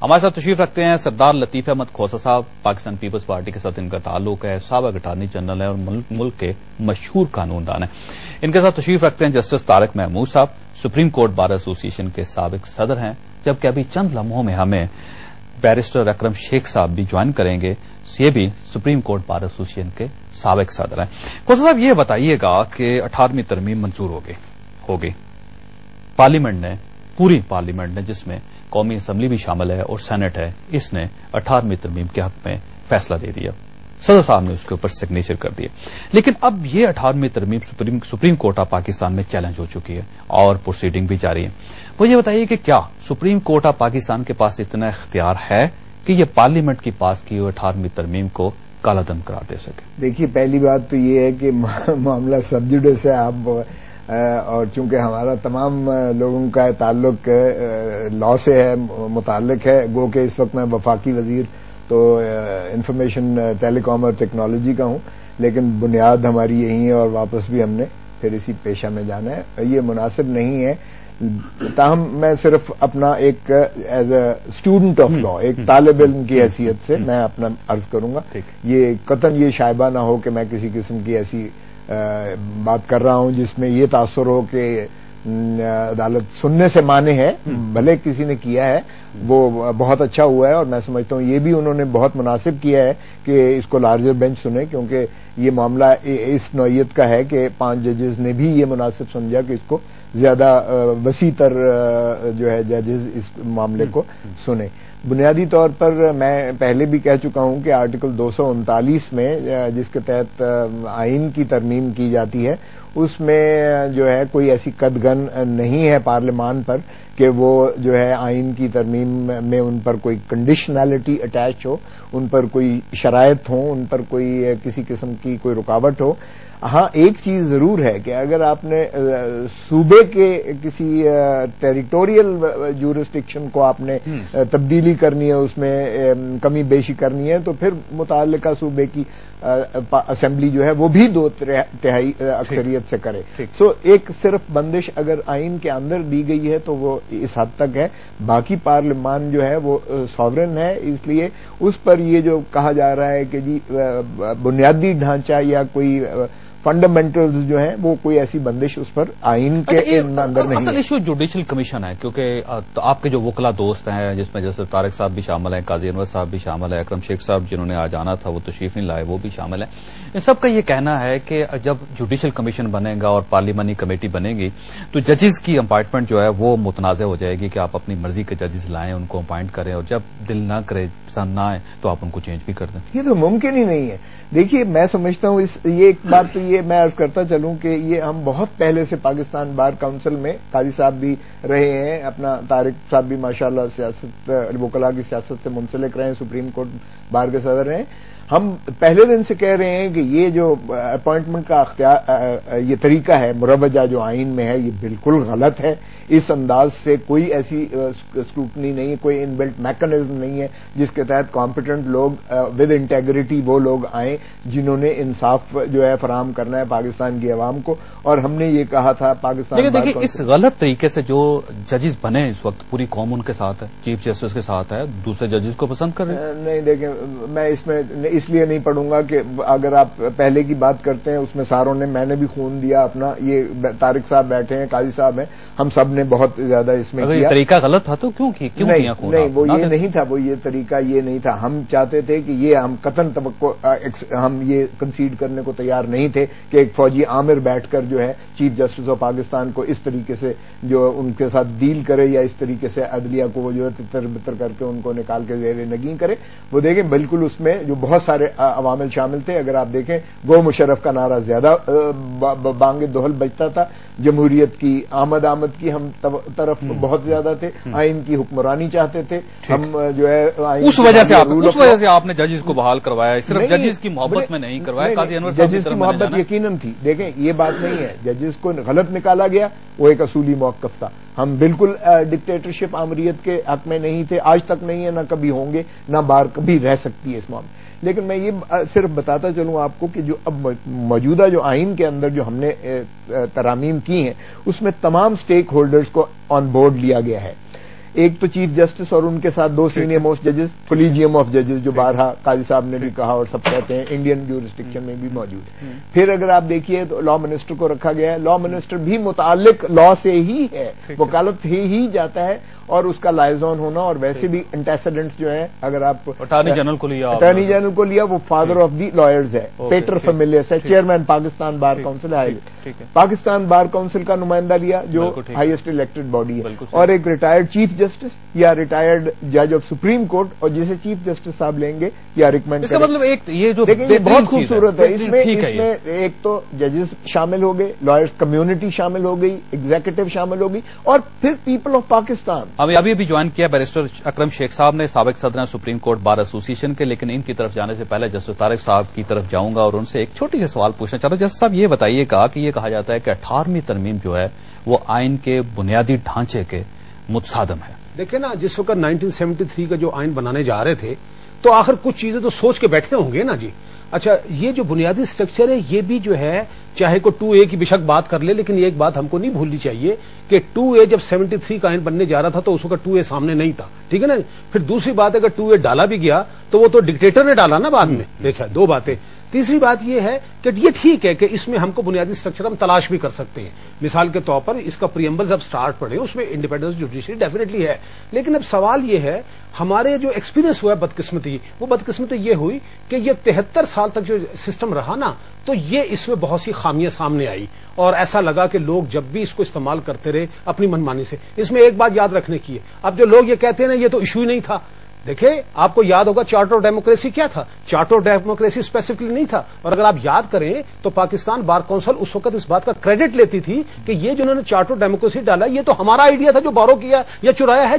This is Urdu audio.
ہمارے ساتھ تشریف رکھتے ہیں سردار لطیف احمد کھوسہ صاحب، پاکستان پیپلز پارٹی کے ساتھ ان کا تعلق ہے، سابق اٹارنی جنرل ہے اور ملک کے مشہور قانون دان ہیں۔ ان کے ساتھ تشریف رکھتے ہیں جسٹس طارق محمود صاحب، سپریم کورٹ بار ایسوسی ایشن کے سابق صدر ہیں، جبکہ ابھی چند لمحوں میں ہمیں بیرسٹر اکرم شیخ صاحب بھی جوائن کریں گے، یہ بھی سپریم کورٹ بار ایسوسی ایشن کے سابق صدر ہیں۔ کھوسہ صاحب یہ بتائیے گا کہ 18ویں ترمیم منظور ہوگی پارلیمنٹ نے، پوری پارلیمنٹ نے، جس میں قومی اسمبلی بھی شامل ہے اور سینٹ ہے، اس نے 18ویں ترمیم کے حق میں فیصلہ دے دیا، صدر صاحب نے اس کے اوپر سگنیچر کر دیے، لیکن اب یہ 18ویں ترمیم سپریم کورٹ آف پاکستان میں چیلنج ہو چکی ہے اور پروسیڈنگ بھی جاری ہے۔ وہ یہ بتائیے کہ کیا سپریم کورٹ آف پاکستان کے پاس اتنا اختیار ہے کہ یہ پارلیمنٹ کی پاس کی ہوئی 18ویں ترمیم کو کالا دم قرار دے سکے؟ دیکھیے، پہلی بات تو یہ ہے کہ معاملہ سب جوڈس ہے، آپ اور چونکہ ہمارا تمام لوگوں کا تعلق لا سے ہے، متعلق ہے، گو کہ اس وقت میں وفاقی وزیر تو انفارمیشن ٹیلی کام اور ٹیکنالوجی کا ہوں، لیکن بنیاد ہماری یہی ہے اور واپس بھی ہم نے پھر اسی پیشہ میں جانا ہے۔ یہ مناسب نہیں ہے، تاہم میں صرف اپنا ایک as a student of law, ایک طالب علم کی حیثیت سے میں اپنا عرض کروں گا، یہ قطعاً یہ شائبہ نہ ہو کہ میں کسی قسم کی ایسی بات کر رہا ہوں جس میں یہ تاثر ہو کہ عدالت سننے سے مانے ہے، بھلے کسی نے کیا ہے وہ بہت اچھا ہوا ہے، اور میں سمجھتا ہوں یہ بھی انہوں نے بہت مناسب کیا ہے کہ اس کو لارجر بینچ سنے، کیونکہ یہ معاملہ اس نوعیت کا ہے کہ 5 ججز نے بھی یہ مناسب سمجھا کہ اس کو زیادہ وسیع تر جو ہے ججز اس معاملے کو سنیں۔ بنیادی طور پر میں پہلے بھی کہہ چکا ہوں کہ آرٹیکل 239 میں جس کے تحت آئین کی ترمیم کی جاتی ہے، اس میں جو ہے کوئی ایسی قدغن نہیں ہے پارلیمان پر کہ وہ جو ہے آئین کی ترمیم میں ان پر کوئی کنڈیشنلٹی اٹیچ ہو، ان پر کوئی شرائط ہوں، ان پر کوئی کسی قسم کی کوئی رکاوٹ ہو۔ ہاں، ایک چیز ضرور ہے کہ اگر آپ نے صوبے کے کسی ٹیریٹوریل جورسڈکشن کو آپ نے تبدیلی کرنی ہے، اس میں کمی بیشی کرنی ہے، تو پھر متعلقہ صوبے کی اسمبلی جو ہے وہ بھی 2/3 اکثریت سے کرے۔ سو ایک صرف بندش اگر آئین کے اندر دی گئی ہے تو وہ اس حد تک ہے، باقی پارلیمان جو ہے وہ ساورن ہے، اس لیے اس پر یہ جو کہا جا رہا ہے کہ جی بنیادی ڈھانچہ یا کوئی فنڈامنٹلز جو ہیں وہ کوئی ایسی بندش اس پر آئین کے اندر نہیں ہے۔ اصل ایشو جوڈیشل کمیشن ہے، کیونکہ آپ کے جو وکلا دوست ہیں جس میں جیسے طارق صاحب بھی شامل ہیں، قاضی انور صاحب بھی شامل ہیں، اکرم شیخ صاحب جنہوں نے آج آنا تھا وہ تشریف نہیں لائے وہ بھی شامل ہیں، ان سب کا یہ کہنا ہے کہ جب جوڈیشل کمیشن بنے گا اور پارلیمانی کمیٹی بنے گی تو ججز کی اپائنٹمنٹ جو ہے وہ متنازع ہو جائے گی کہ آپ اپنی مرضی کے ججز لائیں، ان کو اپائنٹ کریں، اور جب دل نہ کرے، پسند نہ آئے تو آپ ان کو چینج بھی کر دیں۔ یہ تو ممکن ہی نہیں ہے۔ دیکھیے، میں سمجھتا ہوں یہ ایک بات تو یہ میں عرض کرتا چلوں کہ یہ ہم بہت پہلے سے پاکستان بار کونسل میں قاضی صاحب بھی رہے ہیں، اپنا طارق صاحب بھی ماشاءاللہ سیاست وکلاء کی سیاست سے منسلک رہے ہیں، سپریم کورٹ بار کے صدر رہے ہیں۔ ہم پہلے دن سے کہہ رہے ہیں کہ یہ جو اپوائنٹمنٹ کا اختیار یہ طریقہ ہے مروجہ جو آئین میں ہے، یہ بالکل غلط ہے۔ اس انداز سے کوئی ایسی اسکروٹنی نہیں ہے، کوئی ان بلٹ میکنزم نہیں ہے جس کے تحت کمپیٹنٹ لوگ ود انٹیگریٹی وہ لوگ آئیں جنہوں نے انصاف جو ہے فراہم کرنا ہے پاکستان کی عوام کو۔ اور ہم نے یہ کہا تھا پاکستان دیکھیے اس غلط طریقے سے جو ججز بنے اس وقت پوری قوم ان کے ساتھ ہے، چیف جسٹس کے ساتھ ہے، دوسرے ججز کو پسند کر رہے ہیں۔ نہیں، دیکھیں، میں اس میں اس لیے نہیں پڑھوں گا کہ اگر آپ پہلے کی بات کرتے ہیں اس میں ساروں نے، میں نے بھی خون دیا اپنا، یہ طارق صاحب بیٹھے ہیں، قاضی صاحب ہیں، ہم سب نے بہت زیادہ اس میں اگر یہ طریقہ غلط تھا تو کیوں خون؟ نہیں، وہ یہ نہیں تھا، وہ یہ طریقہ یہ نہیں تھا۔ ہم چاہتے تھے کہ یہ ہم قطعاً توقع ہم یہ کنسیڈ کرنے کو تیار نہیں تھے کہ ایک فوجی عامر بیٹھ کر جو ہے چیف جسٹس آف پاکستان کو اس طریقے سے جو ان کے ساتھ ڈیل کرے یا اس طریقے سے عدلیہ کو وہ جو ہے تتر بتر کر کے ان کو نکال کے زیر نگیں کرے۔ وہ دیکھیں بالکل اس میں جو بہت سارے عوامل شامل تھے، اگر آپ دیکھیں گو مشرف کا نعرہ زیادہ بانگ دہل بجتا تھا، جمہوریت کی آمد کی ہم طرف بہت زیادہ تھے، آئین کی حکمرانی چاہتے تھے ہم جو ہے، اس وجہ سے آپ نے ججز کو بحال کروایا، صرف ججز کی محبت میں نہیں کروایا، قاضی انور صاحب ججز کی محبت یقیناً تھی۔ دیکھیں یہ بات نہیں ہے ججز کو غلط نکالا گیا، وہ ایک اصولی موقف تھا۔ ہم بالکل ڈکٹیٹرشپ آمریت کے حق میں نہیں تھے، آج تک نہیں ہے، نہ کبھی ہوں گے، نہ بار کبھی رہ سکتی ہے اس معاملے۔ لیکن میں یہ صرف بتاتا چلوں آپ کو کہ جو اب موجودہ جو آئین کے اندر جو ہم نے ترامیم کی ہیں اس میں تمام سٹیک ہولڈرز کو آن بورڈ لیا گیا ہے۔ ایک تو چیف جسٹس اور ان کے ساتھ 2 سینئر موسٹ ججز، کولیجیم آف ججز جو بارہا قاضی صاحب نے بھی کہا اور سب کہتے ہیں انڈین جورسڈکشن میں بھی موجود. پھر اگر آپ دیکھیے تو لا منسٹر کو رکھا گیا ہے. لا منسٹر بھی متعلق لا سے ہی ہے، وکالت ہی جاتا ہے، اور اس کا لائزون ہونا، اور ویسے بھی انٹیسیڈنٹس جو ہیں اگر آپ اٹارنی جنرل کو لیا وہ فادر آف دی لائرز ہے، پیٹر فیملیس ہے، چیئرمین پاکستان بار کونسل ہے. پاکستان بار کونسل کا نمائندہ لیا جو ہائیسٹ الیکٹڈ باڈی ہے، اور ایک ریٹائرڈ چیف جسٹس یا ریٹائرڈ جج آف سپریم کورٹ، اور جسے چیف جسٹس صاحب لیں گے یا ریکمینڈ کریں. مطلب ایک یہ جو بہت خوبصورت ہے. اس میں ایک تو ججز شامل ہو گئے، لائرز کمیونٹی شامل ہو گئی، ایگزیکٹو شامل ہو گئی، اور پھر پیپل آف پاکستان. ہمیں ابھی جوائن کیا بیرسٹر اکرم شیخ صاحب نے، سابق صدر سپریم کورٹ بار ایسوسی کے، لیکن ان کی طرف جانے سے پہلے جسٹس طارق صاحب کی طرف جاؤں گا اور ان سے ایک چھوٹی سی سوال پوچھنا چاہتا ہوں. جسٹس صاحب یہ بتائیے گا کہ یہ کہا جاتا ہے کہ 18ویں ترمیم جو ہے وہ آئین کے بنیادی ڈھانچے کے متصادم ہے. دیکھیں نا، جس وقت 1973 کا جو آئین بنانے جا رہے تھے تو آخر کچھ چیزیں تو سوچ کے بیٹھے ہوں گے نا جی. اچھا، یہ جو بنیادی اسٹرکچر ہے یہ بھی جو ہے، چاہے کوئی 2A کی بے شک بات کر لے، لیکن ایک بات ہم کو نہیں بھولنی چاہیے کہ 2A جب 73 کا آئین بننے جا رہا تھا تو اس وقت 2A سامنے نہیں تھا. ٹھیک ہے نا. پھر دوسری بات اگر 2A ڈالا بھی گیا تو وہ تو ڈکٹیٹر نے ڈالا نا بعد میں. اچھا، 2 باتیں. تیسری بات یہ ہے کہ یہ ٹھیک ہے کہ اس میں ہم کو بنیادی اسٹرکچر ہم تلاش بھی کر سکتے ہیں. مثال کے طور پر اس کا پریمبل جب سٹارٹ پڑے اس میں انڈیپینڈنس جوڈیشری ڈیفینیٹلی ہے، لیکن اب سوال یہ ہے ہمارے جو ایکسپیرینس ہوا ہے بدقسمتی، وہ بدقسمتی یہ ہوئی کہ یہ 73 سال تک جو سسٹم رہا نا، تو یہ اس میں بہت سی خامیاں سامنے آئی، اور ایسا لگا کہ لوگ جب بھی اس کو استعمال کرتے رہے اپنی منمانی سے. اس میں ایک بات یاد رکھنے کی ہے، اب جو لوگ یہ کہتے ہیں نا یہ تو ایشو ہی نہیں تھا. دیکھیں، آپ کو یاد ہوگا چارٹر آف ڈیموکریسی کیا تھا؟ چارٹر آف ڈیموکریسی اسپیسیفکلی نہیں تھا. اور اگر آپ یاد کریں تو پاکستان بار کونسل اس وقت اس بات کا کریڈٹ لیتی تھی کہ یہ جنہوں نے چارٹر آف ڈیموکریسی ڈالا یہ تو ہمارا آئیڈیا تھا جو بورو کیا یا چرایا ہے.